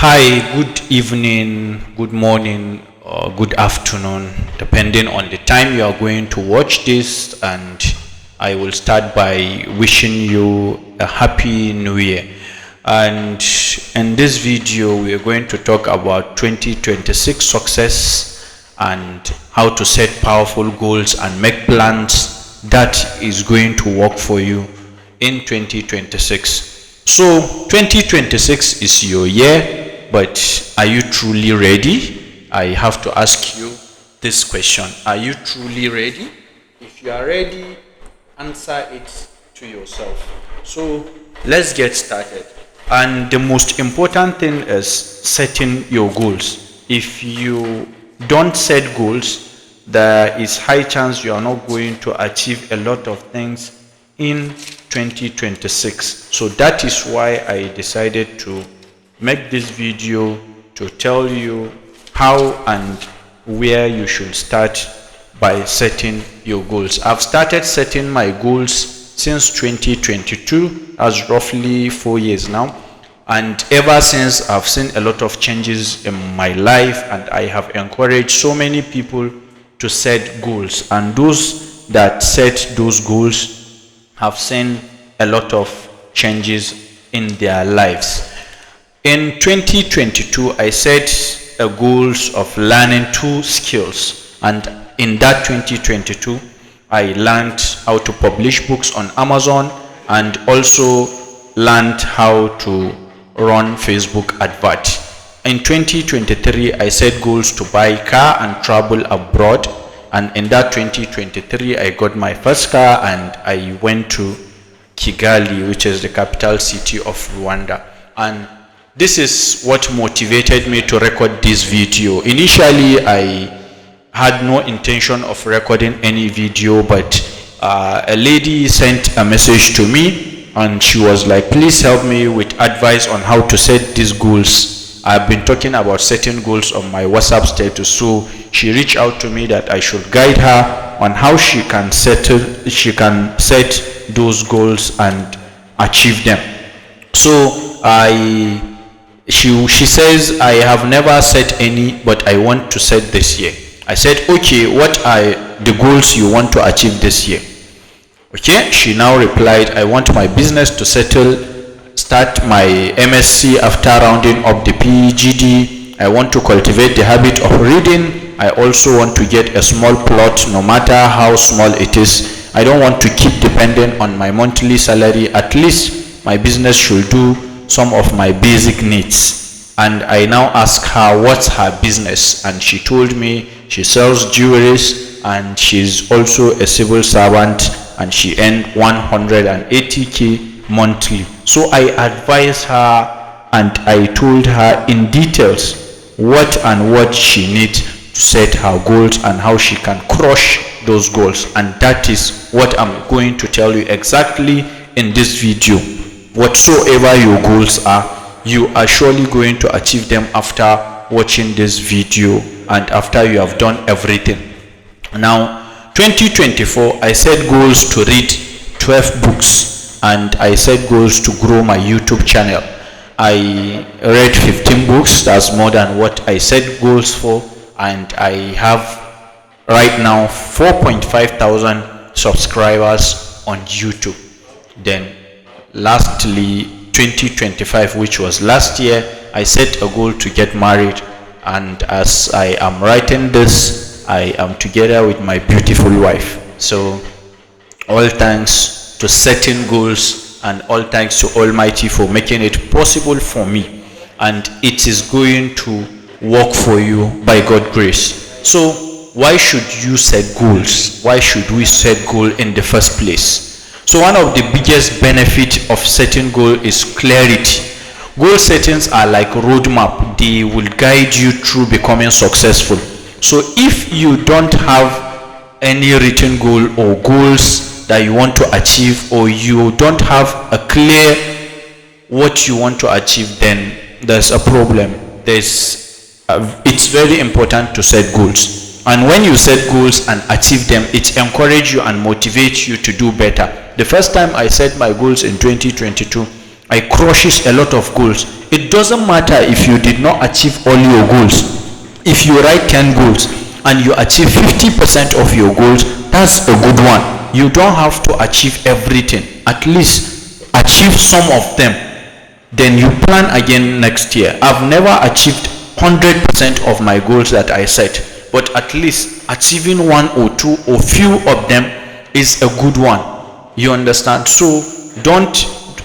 Hi, good evening, good morning, or good afternoon, depending on the time you are going to watch this. And I will start by wishing you a happy new year. And in this video, we are going to talk about 2026 success and how to set powerful goals and make plans that is going to work for you in 2026. So 2026 is your year, but are you truly ready? I have to ask you this question. Are you truly ready? If you are ready, answer it to yourself. So let's get started. And the most important thing is setting your goals. If you don't set goals, there is high chance you are not going to achieve a lot of things in 2026. So that is why I decided to make this video to tell you how and where you should start by setting your goals. I've started setting my goals since 2022, as roughly 4 years now, and ever since I've seen a lot of changes in my life, and I have encouraged so many people to set goals, and those that set those goals have seen a lot of changes in their lives. In 2022, I set a goals of learning 2 skills, and in that 2022, I learned how to publish books on Amazon and also learned how to run Facebook advert. In 2023, I set goals to buy car and travel abroad, and in that 2023, I got my first car and I went to Kigali, which is the capital city of Rwanda. And this is what motivated me to record this video. Initially, I had no intention of recording any video, but a lady sent a message to me and she was like, please help me with advice on how to set these goals. I've been talking about setting goals on my WhatsApp status, so she reached out to me that I should guide her on how she can set those goals and achieve them. So she says, I have never set any, but I want to set this year. I said, okay, what are the goals you want to achieve this year? Okay, she now replied, I want my business to start my MSc after rounding up the PGD. I want to cultivate the habit of reading. I also want to get a small plot, no matter how small it is. I don't want to keep depending on my monthly salary. At least my business should do some of my basic needs. And I now asked her what's her business, and she told me she sells jewelries and she's also a civil servant and she earned 180k monthly. So I advised her and I told her in details what she needs to set her goals and how she can crush those goals. And that is what I'm going to tell you exactly in this video. Whatsoever your goals are, you are surely going to achieve them after watching this video and after you have done everything. Now 2024, I set goals to read 12 books and I set goals to grow my YouTube channel. I read 15 books. That's more than what I set goals for, and I have right now 4.5 thousand subscribers on YouTube. Then lastly, 2025, which was last year, I set a goal to get married, and as I am writing this, I am together with my beautiful wife. So all thanks to setting goals and all thanks to Almighty for making it possible for me, and it is going to work for you by God's grace. So why should you set goals? Why should we set goal in the first place? So one of the biggest benefits of setting goal is clarity. Goal settings are like roadmap. They will guide you through becoming successful. So if you don't have any written goal or goals that you want to achieve, or you don't have a clear what you want to achieve, then there's a problem. It's very important to set goals. And when you set goals and achieve them, it encourages you and motivates you to do better. The first time I set my goals in 2022, I crushes a lot of goals. it doesn't matter if you did not achieve all your goals. If you write 10 goals and you achieve 50% of your goals, that's a good one. You don't have to achieve everything. At least achieve some of them, then you plan again next year. I've never achieved 100% of my goals that I set, but at least achieving one or two or few of them is a good one. You understand? So don't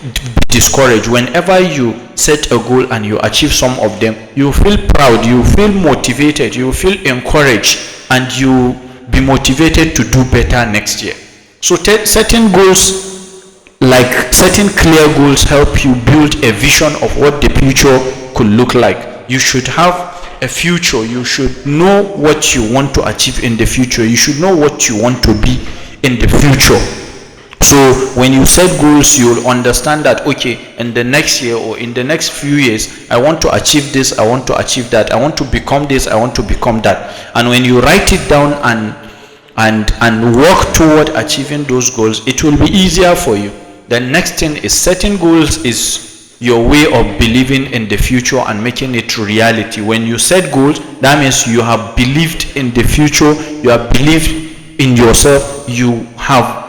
be discouraged. Whenever you set a goal and you achieve some of them, you feel proud, you feel motivated, you feel encouraged, and you be motivated to do better next year. So setting goals, like setting clear goals, help you build a vision of what the future could look like. You should have a future. You should know what you want to achieve in the future. You should know what you want to be in the future. So when you set goals, you'll understand that, okay, in the next year or in the next few years, I want to achieve this, I want to achieve that, I want to become this, I want to become that. And when you write it down and work toward achieving those goals, it will be easier for you. The next thing is, setting goals is your way of believing in the future and making it reality. When you set goals, that means you have believed in the future, you have believed in yourself, you have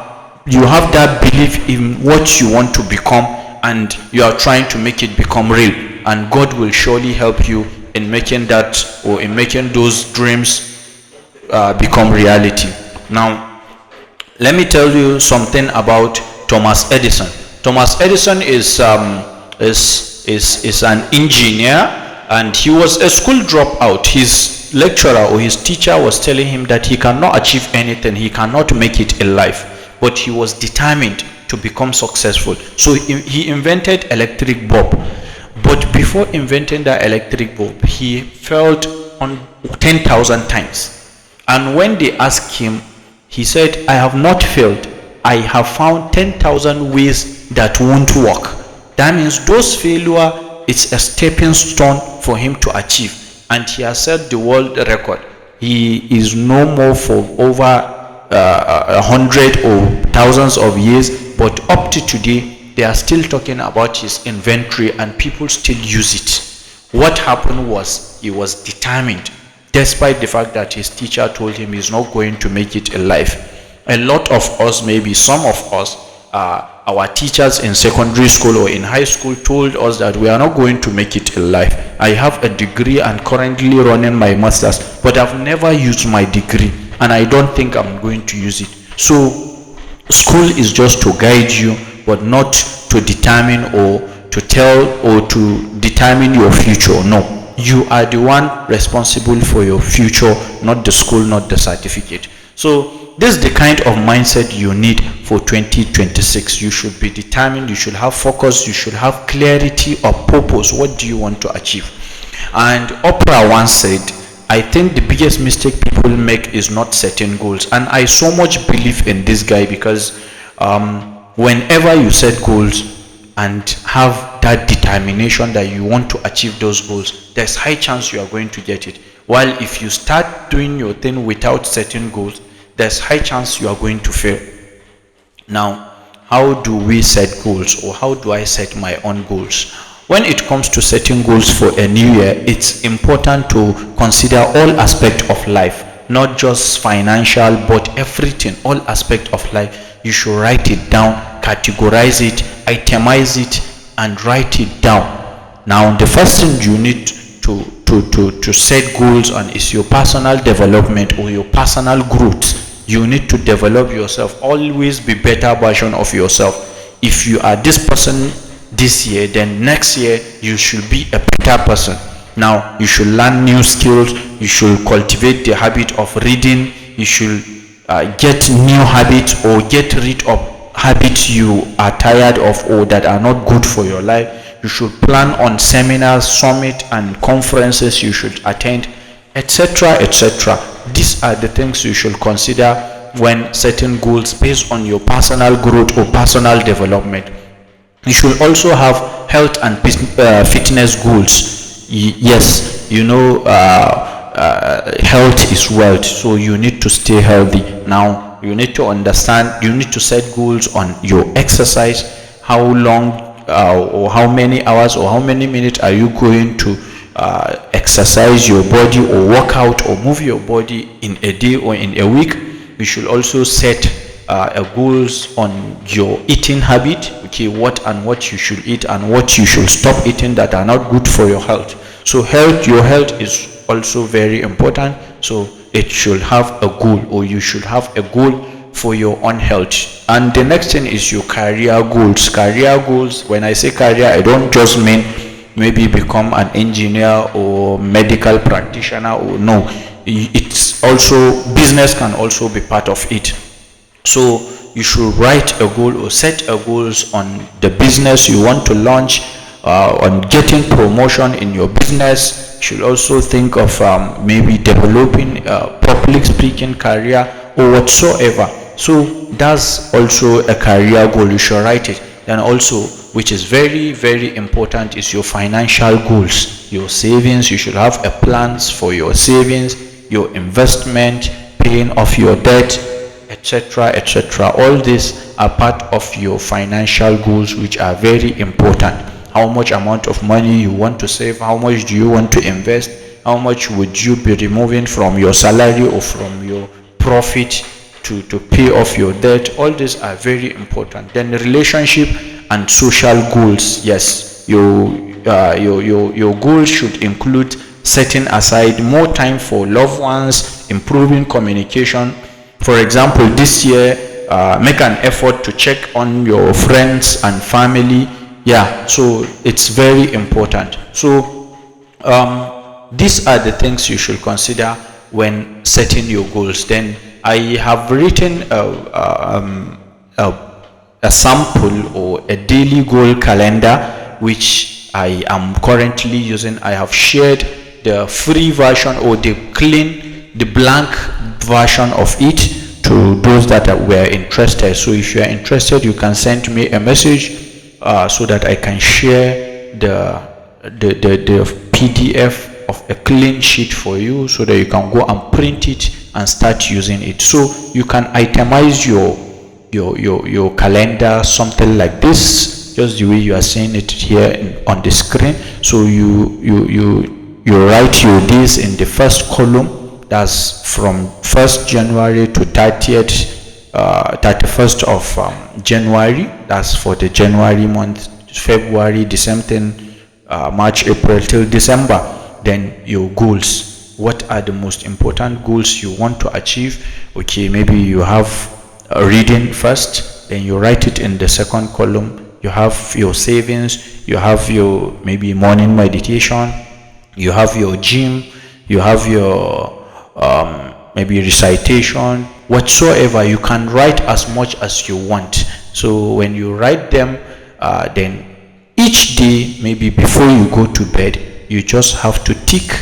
that belief in what you want to become, and you are trying to make it become real, and God will surely help you in making that, or in making those dreams become reality. Now let me tell you something about Thomas Edison. Thomas Edison is an engineer, and he was a school dropout. His lecturer or his teacher was telling him that he cannot achieve anything, he cannot make it in life, but he was determined to become successful. So he invented electric bulb. But before inventing that electric bulb, he failed on 10,000 times. And when they asked him, he said, I have not failed, I have found 10,000 ways that won't work. That means those failure is a stepping stone for him to achieve, and he has set the world record. He is no more for over 100 or thousands of years, but up to today they are still talking about his inventory and people still use it. What happened was, he was determined despite the fact that his teacher told him he's not going to make it in life. A lot of us, maybe some of us, our teachers in secondary school or in high school told us that we are not going to make it in life. I have a degree and currently running my master's, but I've never used my degree, and I don't think I'm going to use it. So school is just to guide you, but not to determine or to tell or to determine your future. No, you are the one responsible for your future, not the school, not the certificate. So this is the kind of mindset you need for 2026. You should be determined, you should have focus, you should have clarity of purpose. What do you want to achieve? And Oprah once said, I think the biggest mistake people make is not setting goals. And I so much believe in this guy, because whenever you set goals and have that determination that you want to achieve those goals, there's high chance you are going to get it. While if you start doing your thing without setting goals, there's high chance you are going to fail. Now, how do we set goals, or how do I set my own goals? When it comes to setting goals for a new year, it's important to consider all aspects of life, not just financial, but everything, all aspects of life. You should write it down, categorize it, itemize it, and write it down. Now, the first thing you need to set goals on is your personal development or your personal growth. You need to develop yourself, always be better version of yourself. If you are this person this year, then next year you should be a better person. Now, you should learn new skills, you should cultivate the habit of reading, you should get new habits or get rid of habits you are tired of or that are not good for your life. You should plan on seminars, summit and conferences you should attend, etc., etc. These are the things you should consider when setting goals based on your personal growth or personal development. You should also have health and fitness goals. Yes, you know, health is wealth, so you need to stay healthy. Now, you need to understand, you need to set goals on your exercise, how long or how many hours or how many minutes are you going to exercise your body or work out or move your body in a day or in a week. You should also set goals on your eating habit, okay, what you should eat and what you should stop eating that are not good for your health. So your health is also very important, so it should have a goal, or you should have a goal for your own health. And the next thing is your career goals. When I say career, I don't just mean maybe become an engineer or medical practitioner, or no, it's also business can also be part of it. So you should write a goal or set a goals on the business you want to launch, on getting promotion in your business. You should also think of maybe developing a public speaking career or whatsoever. So that's also a career goal. You should write it. Then also, which is very, very important, is your financial goals, your savings. You should have a plans for your savings, your investment, paying off your debt, etc., etc. All these are part of your financial goals, which are very important. How much amount of money you want to save, how much do you want to invest, how much would you be removing from your salary or from your profit to pay off your debt. All these are very important. Then the relationship and social goals. Yes, your goals should include setting aside more time for loved ones, improving communication. For example, this year, make an effort to check on your friends and family. Yeah, so it's very important. So these are the things you should consider when setting your goals. Then I have written a sample or a daily goal calendar, which I am currently using. I have shared the free version or the blank version of it to those that were interested. So if you are interested, you can send me a message so that I can share the PDF of a clean sheet for you, so that you can go and print it and start using it. So you can itemize your calendar, something like this, just the way you are seeing it here on the screen. So you write your days in the first column, that's from 1st January to 31st of January, that's for the January month. February, the same thing, March, April till December. Then your goals, what are the most important goals you want to achieve? Okay, maybe you have a reading first, then you write it in the second column. You have your savings, you have your maybe morning meditation, you have your gym, you have your maybe recitation, whatsoever. You can write as much as you want. So when you write them, then each day, maybe before you go to bed, you just have to tick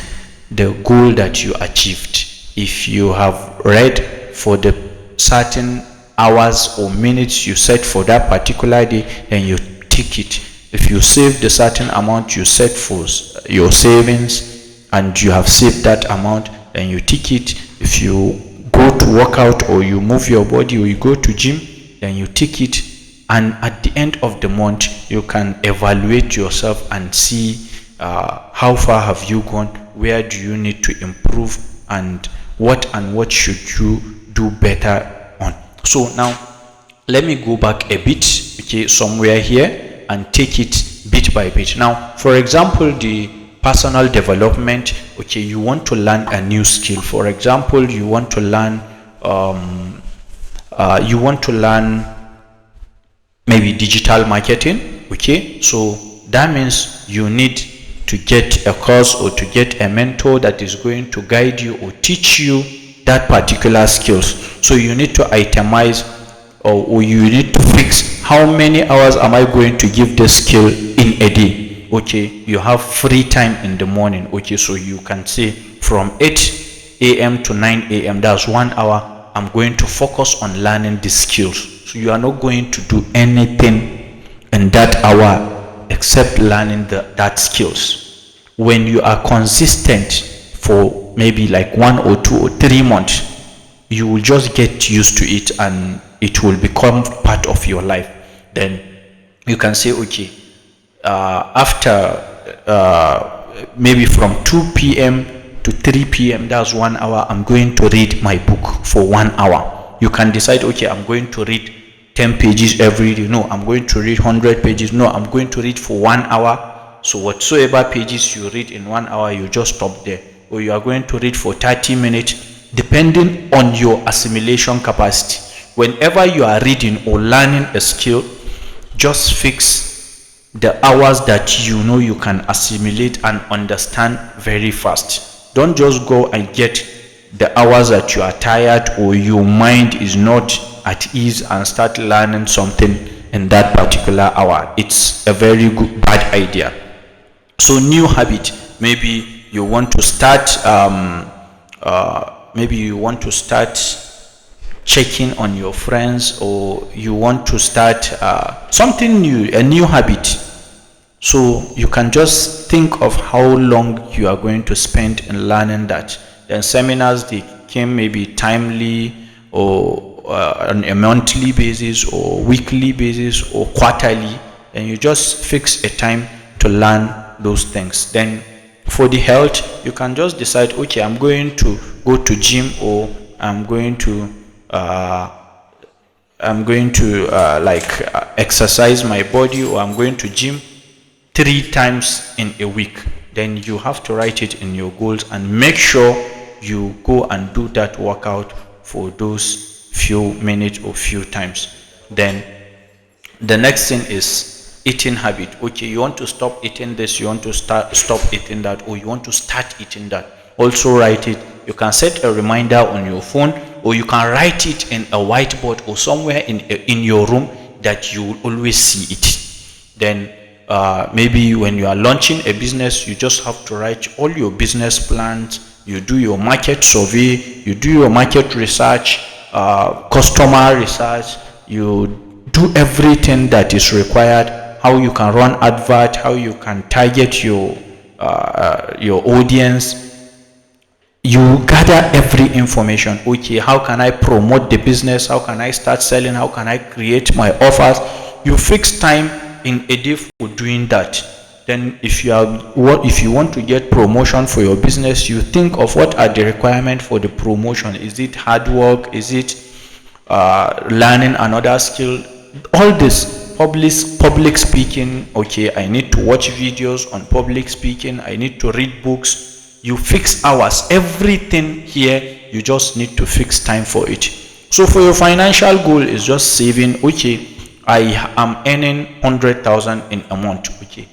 the goal that you achieved. If you have read for the certain hours or minutes you set for that particular day, then you tick it. If you save the certain amount you set for your savings and you have saved that amount, then you tick it. If you go to work out or you move your body or you go to gym, then you tick it. And at the end of the month, you can evaluate yourself and see how far have you gone, where do you need to improve, and what should you do better on. So now let me go back a bit, okay, somewhere here, and take it bit by bit. Now, for example, the personal development, okay, you want to learn a new skill. For example, you want to learn maybe digital marketing, okay. So that means you need to get a course or to get a mentor that is going to guide you or teach you that particular skills. So you need to itemize, or you need to fix how many hours am I going to give this skill in a day. Okay, you have free time in the morning, okay, so you can say from 8 a.m. to 9 a.m. that's 1 hour, I'm going to focus on learning these skills. So you are not going to do anything in that hour except learning that skills. When you are consistent for maybe like 1 or 2 or 3 months, you will just get used to it and it will become part of your life. Then you can say, okay, after maybe from 2 p.m. to 3 p.m. that's 1 hour. I'm going to read my book for 1 hour. You can decide, okay, I'm going to read 10 pages every day. No, I'm going to read 100 pages. No, I'm going to read for 1 hour. So whatsoever pages you read in 1 hour, you just stop there. Or you are going to read for 30 minutes, depending on your assimilation capacity. Whenever you are reading or learning a skill, just fix the hours that you know you can assimilate and understand very fast. Don't just go and get the hours that you are tired or your mind is not at ease and start learning something in that particular hour. It's a very bad idea. So new habit, maybe you want to start checking on your friends, or you want to start something new, a new habit. So you can just think of how long you are going to spend in learning that. Then seminars, they came maybe timely, or on a monthly basis or weekly basis or quarterly, and you just fix a time to learn those things. Then for the health, you can just decide, okay, I'm going to go to gym, or I'm going to exercise my body, or I'm going to gym 3 times in a week. Then you have to write it in your goals and make sure you go and do that workout for those few minutes or few times. Then the next thing is eating habit. Okay, you want to stop eating this, you want to stop eating that, or you want to start eating that. Also write it. You can set a reminder on your phone, or you can write it in a whiteboard or somewhere in your room that you will always see it. Then maybe when you are launching a business, you just have to write all your business plans. You do your market survey, you do your market research, customer research, you do everything that is required, how you can run advert, how you can target your audience. You gather every information. Okay, how can I promote the business? How can I start selling? How can I create my offers? You fix time in a day for doing that. Then if you want to get promotion for your business, you think of what are the requirements for the promotion. Is it hard work? Is it learning another skill? All this, public speaking. Okay, I need to watch videos on public speaking, I need to read books. You fix hours, everything here, you just need to fix time for it. So for your financial goal is just saving. Okay, I am earning 100,000 in a month. Okay,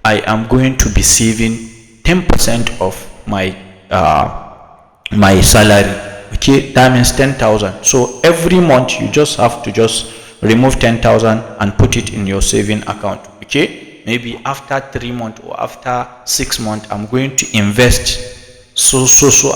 I am going to be saving 10% of my my salary. Okay, that means 10,000. So every month you just have to just remove 10,000 and put it in your saving account. Okay, maybe after 3 months or after 6 months, I'm going to invest so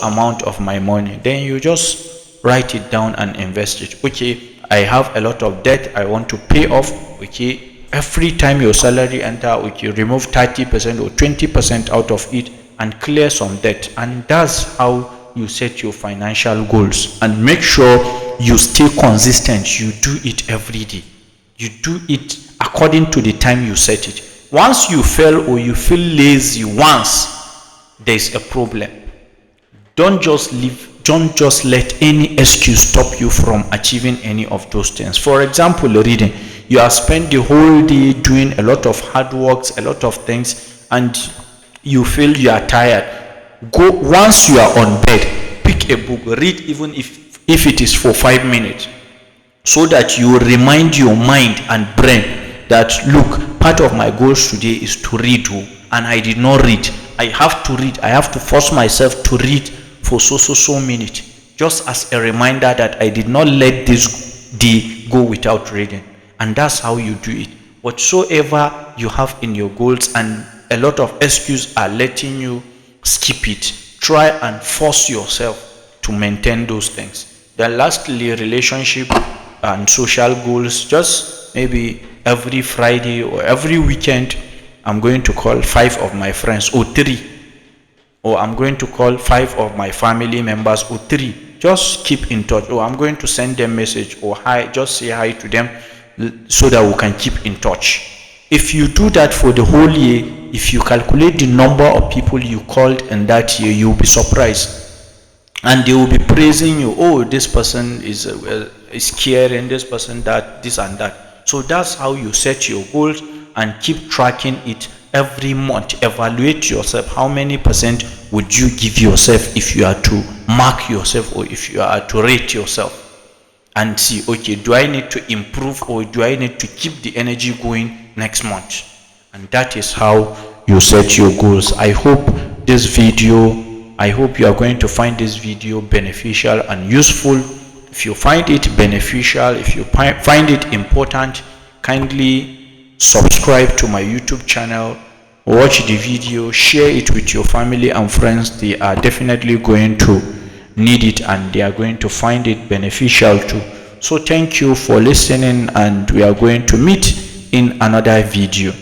amount of my money. Then you just write it down and invest it. Okay, I have a lot of debt I want to pay off. Okay, every time your salary enter, okay, remove 30% or 20% out of it and clear some debt. And that's how you set your financial goals. And make sure you stay consistent. You do it every day. You do it according to the time you set it. Once you fail or you feel lazy once, there's a problem. Don't just let any excuse stop you from achieving any of those things. For example, reading. You have spent the whole day doing a lot of hard works, a lot of things, and you feel you are tired. Go, once you are on bed, pick a book, read, even if it is for 5 minutes, so that you remind your mind and brain that, look, part of my goals today is to read, and I did not read. I have to read. I have to force myself to read for so minutes, just as a reminder that I did not let this day go without reading. And that's how you do it. Whatsoever you have in your goals and a lot of excuses are letting you skip it, try and force yourself to maintain those things. Then lastly, relationship and social goals. Just maybe every Friday or every weekend, I'm going to call 5 of my friends, or 3, or I'm going to call 5 of my family members, or 3. Just keep in touch. Or I'm going to send them message, or hi, just say hi to them, so that we can keep in touch. If you do that for the whole year, if you calculate the number of people you called in that year, you'll be surprised. And they will be praising you. Oh, this person is caring, this person that, this and that. So that's how you set your goals and keep tracking it every month. Evaluate yourself. How many percent would you give yourself if you are to mark yourself, or if you are to rate yourself, and see, okay, do I need to improve, or do I need to keep the energy going next month? And that is how you set your goals. I hope you are going to find this video beneficial and useful. If you find it beneficial, if you find it important, kindly subscribe to my YouTube channel, watch the video, share it with your family and friends. They are definitely going to need it, and they are going to find it beneficial too. So thank you for listening, and we are going to meet in another video.